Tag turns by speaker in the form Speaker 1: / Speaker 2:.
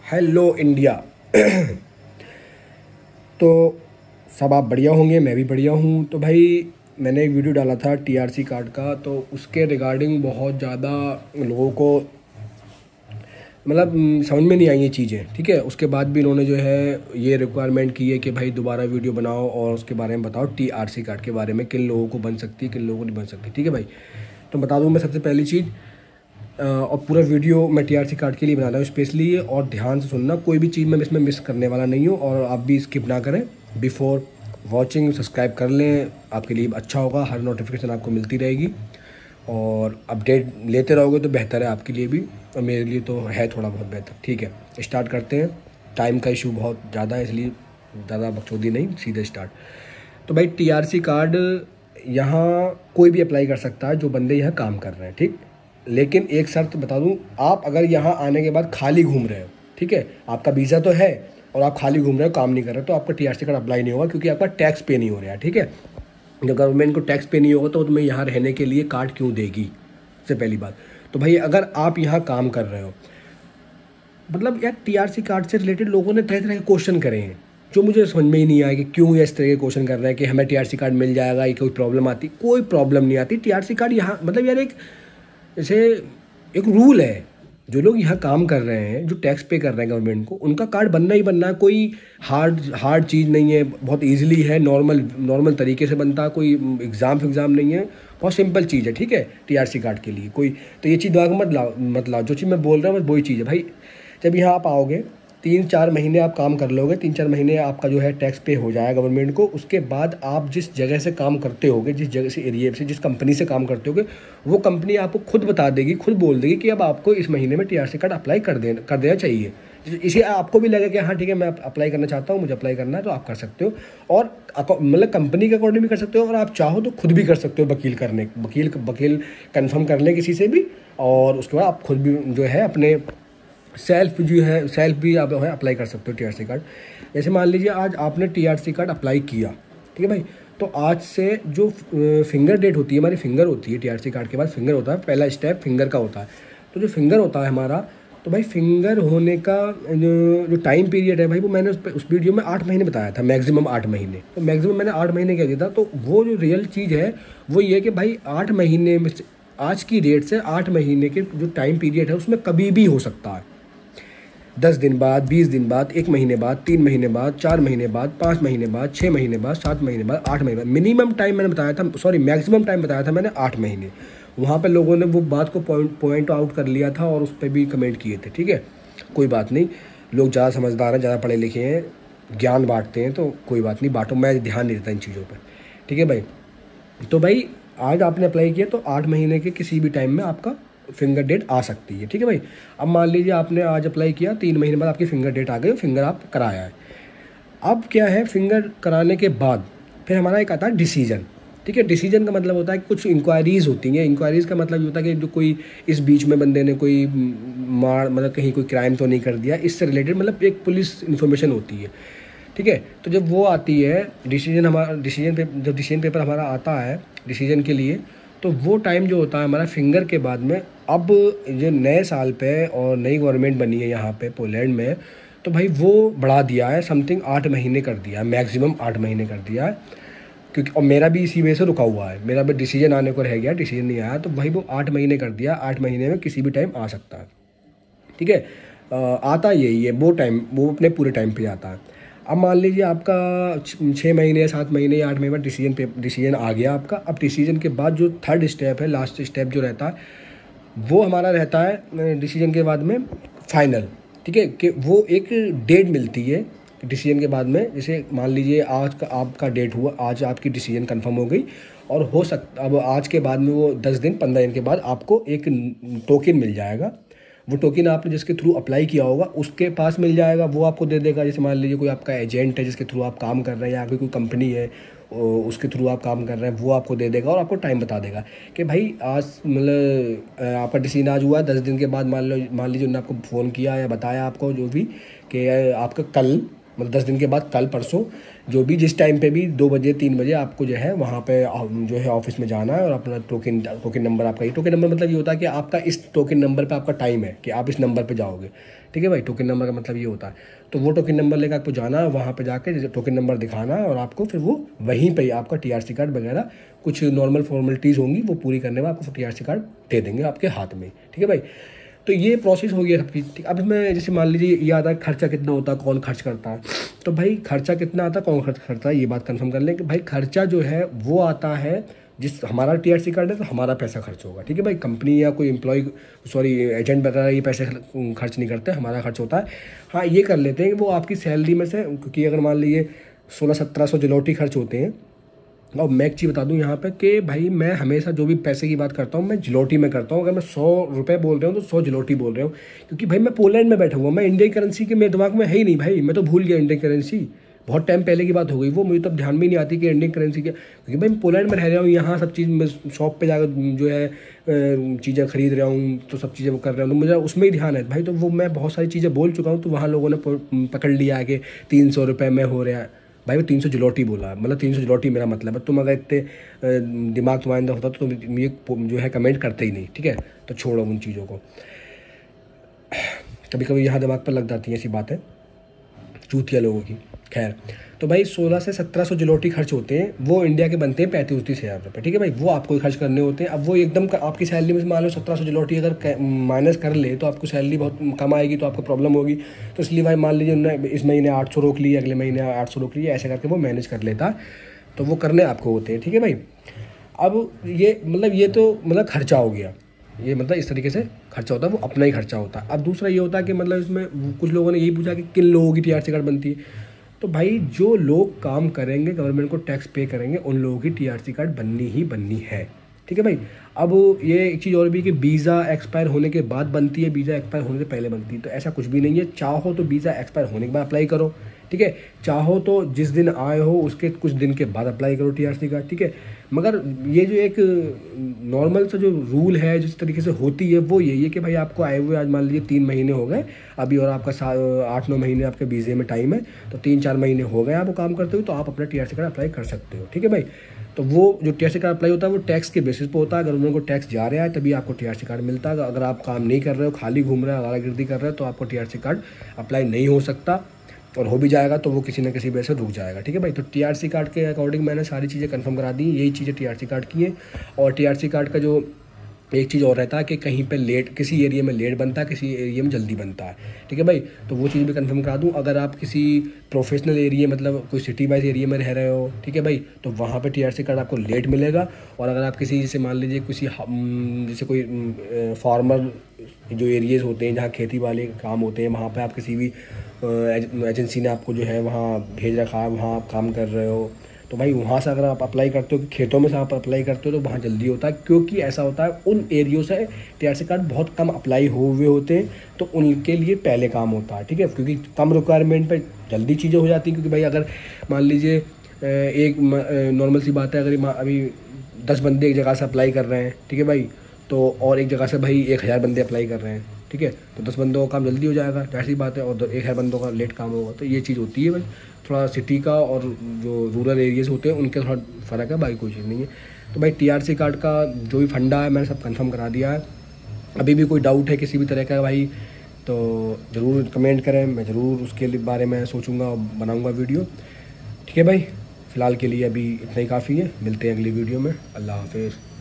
Speaker 1: Hello India. तो सब आप बढ़िया होंगे, मैं भी बढ़िया हूँ। तो भाई मैंने एक वीडियो डाला था टीआरसी कार्ड का, तो उसके रिगार्डिंग बहुत ज़्यादा लोगों को समझ में नहीं आई ये चीज़ें। ठीक है, उसके बाद भी इन्होंने जो है ये रिक्वायरमेंट की है कि भाई दोबारा वीडियो बनाओ और उसके बारे में बताओ टीआरसी कार्ड के बारे में, किन लोगों को बन सकती है, किन लोगों को नहीं बन सकती। ठीक है भाई, तो बता दूँ मैं सबसे पहली चीज़, और पूरा वीडियो मैं टीआरसी कार्ड के लिए बना रहा हूँ स्पेशली, और ध्यान से सुनना, कोई भी चीज़ मैं इसमें मिस करने वाला नहीं हूँ और आप भी स्किप ना करें। बिफोर वॉचिंग सब्सक्राइब कर लें, आपके लिए अच्छा होगा, हर नोटिफिकेशन आपको मिलती रहेगी और अपडेट लेते रहोगे तो बेहतर है आपके लिए भी, और मेरे लिए तो है थोड़ा बहुत बेहतर। ठीक है, स्टार्ट करते हैं। टाइम का इशू बहुत ज़्यादा है, इसलिए ज़्यादा बकचोदी नहीं, सीधे स्टार्ट। तो भाई टीआरसी कार्ड यहाँ कोई भी अप्लाई कर सकता है जो बंदे यहाँ काम कर रहे हैं। ठीक, लेकिन एक शर्त बता दूँ, आप अगर यहाँ आने के बाद खाली घूम रहे हो, ठीक है, आपका वीज़ा तो है और आप खाली घूम रहे हो, काम नहीं कर रहे हो, तो आपका टीआरसी कार्ड अप्लाई नहीं होगा, क्योंकि आपका टैक्स पे नहीं हो रहा है। ठीक है, जब गवर्नमेंट को टैक्स पे नहीं होगा तो तुम्हें यहाँ रहने के लिए कार्ड क्यों देगी, सबसे पहली बात। तो भाई अगर आप यहाँ काम कर रहे हो, यार टीआरसी कार्ड से रिलेटेड लोगों ने तरह तरह के क्वेश्चन करे हैं, जो मुझे समझ में ही नहीं आया कि क्यों ये इस तरह के क्वेश्चन कर रहे हैं कि हमें टीआरसी कार्ड मिल जाएगा, ये कोई प्रॉब्लम आती? कोई प्रॉब्लम नहीं आती। टीआरसी कार्ड यहाँ यार एक जैसे एक रूल है, जो लोग यहाँ काम कर रहे हैं, जो टैक्स पे कर रहे हैं गवर्नमेंट को, उनका कार्ड बनना ही बनना है। कोई हार्ड चीज़ नहीं है, बहुत इजीली है, नॉर्मल तरीके से बनता है, कोई एग्ज़ाम नहीं है, बहुत सिंपल चीज़ है। ठीक है, टीआरसी कार्ड के लिए कोई तो ये चीज़ दिमाग में मत लाओ, जो चीज़ मैं बोल रहा हूँ बस वही चीज़ है भाई। जब यहाँ आप आओगे, 3-4 महीने आप काम कर लोगे, 3-4 महीने आपका जो है टैक्स पे हो जाएगा गवर्नमेंट को। उसके बाद आप जिस जगह से काम करते होगे, जिस जगह से एरिया से, जिस कंपनी से काम करते होगे, वो कंपनी आपको खुद बता देगी, खुद बोल देगी कि अब आपको इस महीने में टीआरसी कार्ड अप्लाई कर देना चाहिए। इसे आपको भी लगे कि हाँ ठीक है, मैं अप्लाई करना चाहता हूँ, मुझे अप्लाई करना है, तो आप कर सकते हो। और कंपनी के अकॉर्डिंग भी कर सकते हो, और आप चाहो तो खुद भी कर सकते हो, वकील कंफर्म कर ले किसी से भी, और उसके बाद आप खुद भी जो है अपने सेल्फ भी आप है अप्लाई कर सकते हो टीआरसी कार्ड। जैसे मान लीजिए आज आपने टीआरसी कार्ड अप्लाई किया, ठीक है भाई, तो आज से जो फिंगर डेट होती है, हमारी फिंगर होती है टीआरसी कार्ड के बाद, फिंगर होता है, पहला स्टेप फिंगर का होता है। तो जो फिंगर होता है हमारा, तो भाई फिंगर होने का जो टाइम पीरियड है भाई, वो मैंने उस वीडियो में 8 महीने बताया था, मैक्सिमम 8 महीने। तो मैक्सिमम मैंने 8 महीने कह दिया था। तो वो जो रियल चीज़ है वो ये है कि भाई 8 महीने में से, आज की डेट से 8 महीने के जो टाइम पीरियड है उसमें कभी भी हो सकता है। 10 दिन बाद, 20 दिन बाद, 1 महीने बाद, 3 महीने बाद, 4 महीने बाद, 5 महीने बाद, 6 महीने बाद, 7 महीने बाद, 8 महीने बाद। मिनिमम टाइम मैंने बताया था, सॉरी मैक्सिमम टाइम बताया था मैंने 8 महीने। वहाँ पे लोगों ने वो बात को पॉइंट आउट कर लिया था और उस पर भी कमेंट किए थे। ठीक है, कोई बात नहीं, लोग ज़्यादा समझदार हैं, ज़्यादा पढ़े लिखे हैं, ज्ञान बांटते हैं, तो कोई बात नहीं, बांटो, मैं ध्यान नहीं देता इन चीज़ों पर। ठीक है भाई, तो भाई आज आपने अप्लाई किया तो 8 महीने के किसी भी टाइम में आपका फिंगर डेट आ सकती है। ठीक है भाई, अब मान लीजिए आपने आज अप्लाई किया, 3 महीने बाद आपकी फिंगर डेट आ गई, फिंगर आप कराया है। अब क्या है, फिंगर कराने के बाद फिर हमारा एक आता है डिसीजन। ठीक है, डिसीजन का मतलब होता है कि कुछ इंक्वायरीज़ होती हैं। इंक्वायरीज़ का मतलब ये होता है कि जो कोई इस बीच में बंदे ने कोई कहीं कोई क्राइम तो नहीं कर दिया, इससे रिलेटेड एक पुलिस इन्फॉर्मेशन होती है। ठीक है, तो जब वो आती है डिसीजन, जब डिसीजन पेपर हमारा आता है डिसीजन के लिए, तो वो टाइम जो होता है हमारा फिंगर के बाद में। अब जो नए साल पे और नई गवर्नमेंट बनी है यहाँ पे पोलैंड में, तो भाई वो बढ़ा दिया है, समथिंग 8 महीने कर दिया है, मैक्सिमम 8 महीने कर दिया है। क्योंकि और मेरा भी इसी वजह से रुका हुआ है, मेरा भी डिसीजन आने को रह गया, डिसीजन नहीं आया, तो भाई वो 8 महीने कर दिया, 8 महीने में किसी भी टाइम आ सकता है। ठीक है, आता यही है, वो टाइम वो अपने पूरे टाइम पे आता है। अब मान लीजिए आपका 6 महीने या 7 महीने या 8 महीने बाद डिसीजन आ गया आपका। अब डिसीजन के बाद जो थर्ड स्टेप है, लास्ट स्टेप जो रहता है, वो हमारा रहता है डिसीजन के बाद में फाइनल। ठीक है, कि वो एक डेट मिलती है डिसीजन के बाद में। जैसे मान लीजिए आज का आपका डेट हुआ, आज आपकी डिसीजन कंफर्म हो गई, और हो सकता अब आज के बाद में वो 10 दिन 15 दिन के बाद आपको एक टोकन मिल जाएगा। वो टोकन आपने जिसके थ्रू अप्लाई किया होगा उसके पास मिल जाएगा, वो आपको दे देगा। जैसे मान लीजिए कोई आपका एजेंट है जिसके थ्रू आप काम कर रहे हैं, या कोई कंपनी है उसके थ्रू आप काम कर रहे हैं, वो आपको दे देगा और आपको टाइम बता देगा कि भाई आज आपका डिसीजन आज हुआ, 10 दिन के बाद मान लीजिए उन्होंने आपको फ़ोन किया या बताया आपको जो भी कि आपका कल मतलब 10 दिन के बाद कल परसों जो भी जिस टाइम पे भी 2 बजे 3 बजे आपको जो है वहाँ पे जो है ऑफिस में जाना है और अपना टोकन नंबर आपका, ये टोकन नंबर मतलब ये होता है कि आपका इस टोकन नंबर पे आपका टाइम है कि आप इस नंबर पे जाओगे, ठीक है भाई। टोकन नंबर का मतलब ये होता है, तो वो टोकन नंबर लेकर आपको जाना है, वहाँ पे जाके जैसे टोकन नंबर दिखाना है और आपको फिर वो वहीं पे आपका टीआरसी कार्ड वगैरह कुछ नॉर्मल फॉर्मेलिटीज़ होंगी वो पूरी करने में आपको टीआरसी कार्ड दे देंगे आपके हाथ में, ठीक है भाई। तो ये प्रोसेस हो गया सबकी, ठीक। अब इसमें जैसे मान लीजिए ये आता है खर्चा कितना होता है, कौन खर्च करता है, तो भाई खर्चा कितना आता है, कौन खर्च करता है, ये बात कंफर्म कर लें कि भाई खर्चा जो है वो आता है जिस हमारा टीआरसी कार्ड है तो हमारा पैसा खर्च होगा, ठीक है भाई। कंपनी या कोई एम्प्लॉय सॉरी एजेंट वगैरह ये पैसे खर्च नहीं करते, हमारा खर्च होता है। हाँ ये कर लेते हैं कि वो आपकी सैलरी में से, क्योंकि अगर मान लीजिए 1600-1700 जलोटी खर्च होते हैं। और मैं एक चीज़ बता दूं यहाँ पे कि भाई मैं हमेशा जो भी पैसे की बात करता हूँ मैं जलोटी में करता हूँ। अगर मैं 100 रुपये बोल रहा हूँ तो 100 जलोटी बोल रहा हूँ, क्योंकि भाई मैं पोलैंड में बैठा हुआ, मैं इंडियन करेंसी के मेरे दिमाग में है ही नहीं भाई, मैं तो भूल गया इंडियन करेंसी, बहुत टाइम पहले की बात हो गई वो, मुझे तब ध्यान में नहीं आती कि इंडियन करेंसी क्या, क्योंकि भाई मैं पोलैंड में रह रहा हूँ, यहाँ सब चीज़ मैं शॉप पे जाकर जो है चीज़ें खरीद रहा हूँ, तो सब चीज़ें कर रहा हूँ, तो मुझे उसमें ही ध्यान है भाई। तो वो मैं बहुत सारी चीज़ें बोल चुका हूँ, तो वहाँ लोगों ने पकड़ लिया है कि 300 रुपये में हो रहा है। भाई मैं 300 जलोटी बोला, मतलब 300 जलोटी मेरा मतलब है। तुम अगर इतने दिमाग तुम्हारे अंदर होता तो तुम ये जो है कमेंट करते ही नहीं, ठीक है। तो छोड़ो उन चीज़ों को, कभी कभी यहाँ दिमाग पर लग जाती हैं ऐसी बातें चूतिया लोगों की। खैर, तो भाई 1600 से 1700 जलोटी खर्च होते हैं, वो इंडिया के बनते हैं 35-30 हज़ार रुपये, ठीक है भाई। वो आपको खर्च करने होते हैं। अब वो एकदम आपकी सैलरी में से मान लो 1700 जलोटी अगर माइनस कर ले तो आपको सैलरी बहुत कम आएगी, तो आपको प्रॉब्लम होगी। तो इसलिए भाई मान लीजिए उन्होंने इस महीने 800 रोक लिया, अगले महीने 800 रोक लिया, ऐसे करके वो मैनेज कर लेता है। तो वो करने आपको होते हैं, ठीक है भाई। अब ये मतलब ये तो मतलब खर्चा हो गया, ये मतलब इस तरीके से खर्चा होता है, वो अपना ही खर्चा होता है। अब दूसरा ये होता है कि मतलब इसमें कुछ लोगों ने यही पूछा कि किन लोगों की टीआरसी कार्ड बनती है। तो भाई जो लोग काम करेंगे, गवर्नमेंट को टैक्स पे करेंगे, उन लोगों की टीआरसी कार्ड बननी ही बननी है, ठीक है भाई। अब ये एक चीज़ और भी कि वीज़ा एक्सपायर होने के बाद बनती है, वीज़ा एक्सपायर होने से पहले बनती है, तो ऐसा कुछ भी नहीं है। चाहो तो वीज़ा एक्सपायर होने के बाद अप्लाई करो, ठीक है। चाहो तो जिस दिन आए हो उसके कुछ दिन के बाद अप्लाई करो टीआरसी कार्ड, ठीक है। मगर ये जो एक नॉर्मल सा जो रूल है जिस तरीके से होती है वो यही है कि भाई आपको आए हुए आज मान लीजिए 3 महीने हो गए अभी, और आपका 8-9 महीने आपके वीज़े में टाइम है, तो 3-4 महीने हो गए आपको काम करते हुए, तो आप अपना टीआरसी कार्ड अप्लाई कर सकते हो, ठीक है भाई। तो वो जो टीआरसी कार्ड अप्लाई होता है वो टैक्स के बेसिस पे होता है। अगर उनको टैक्स जा रहा है तभी आपको टीआरसी कार्ड मिलता है। अगर आप काम नहीं कर रहे हो, खाली घूम रहे हो, आवारागर्दी कर रहे हो, तो आपको टीआरसी कार्ड अप्लाई नहीं हो सकता, और हो भी जाएगा तो वो किसी न किसी वजह से रुक जाएगा, ठीक है भाई। तो टीआरसी कार्ड के अकॉर्डिंग मैंने सारी चीज़ें कंफर्म करा दी, यही चीज़ें टीआरसी कार्ड की हैं। और टीआरसी कार्ड का जो एक चीज़ और रहता है कि कहीं पे लेट, किसी एरिया में लेट बनता है, किसी एरिया में जल्दी बनता है, ठीक है भाई। तो वो चीज़ भी कंफर्म करा दूँ। अगर आप किसी प्रोफेशनल एरिया मतलब कोई सिटी वाइज एरिया में रह रहे हो, ठीक है भाई, तो वहाँ पे टीआरसी कार्ड आपको लेट मिलेगा। और अगर आप किसी जैसे मान लीजिए किसी जैसे कोई फार्मर जो एरियाज़ होते हैं जहाँ खेती वाले काम होते हैं, वहाँ पर आप किसी भी एजेंसी ने आपको जो है वहाँ भेज रखा है, वहाँ आप काम कर रहे हो, तो भाई वहाँ से अगर आप अप्लाई करते हो कि खेतों में से आप अप्लाई करते हो तो वहाँ जल्दी होता है। क्योंकि ऐसा होता है उन एरियो से टीआरसी कार्ड बहुत कम अप्लाई हुए होते हैं, तो उनके लिए पहले काम होता है, ठीक है। क्योंकि कम रिक्वायरमेंट पे जल्दी चीज़ें हो जाती हैं। क्योंकि भाई अगर मान लीजिए एक नॉर्मल सी बात है, अगर अभी 10 बंदे एक जगह से अप्लाई कर रहे हैं, ठीक है भाई, तो और एक जगह से भाई 1000 बंदे अप्लाई कर रहे हैं, ठीक है, तो 10 बंदों का काम जल्दी हो जाएगा, ऐसी बात है। और 1000 बंदों का लेट काम होगा, तो ये चीज़ होती है भाई। थोड़ा सिटी का और जो रूरल एरियाज़ होते हैं उनके थोड़ा फ़र्क है, बाकी कोई चीज़ नहीं है। तो भाई टीआरसी कार्ड का जो भी फंडा है मैंने सब कंफर्म करा दिया है। अभी भी कोई डाउट है किसी भी तरह का भाई तो ज़रूर कमेंट करें, मैं ज़रूर उसके बारे में सोचूंगा और बनाऊंगा वीडियो, ठीक है भाई। फ़िलहाल के लिए अभी इतना ही काफ़ी है, मिलते हैं अगली वीडियो में। अल्लाह हाफ़िज़।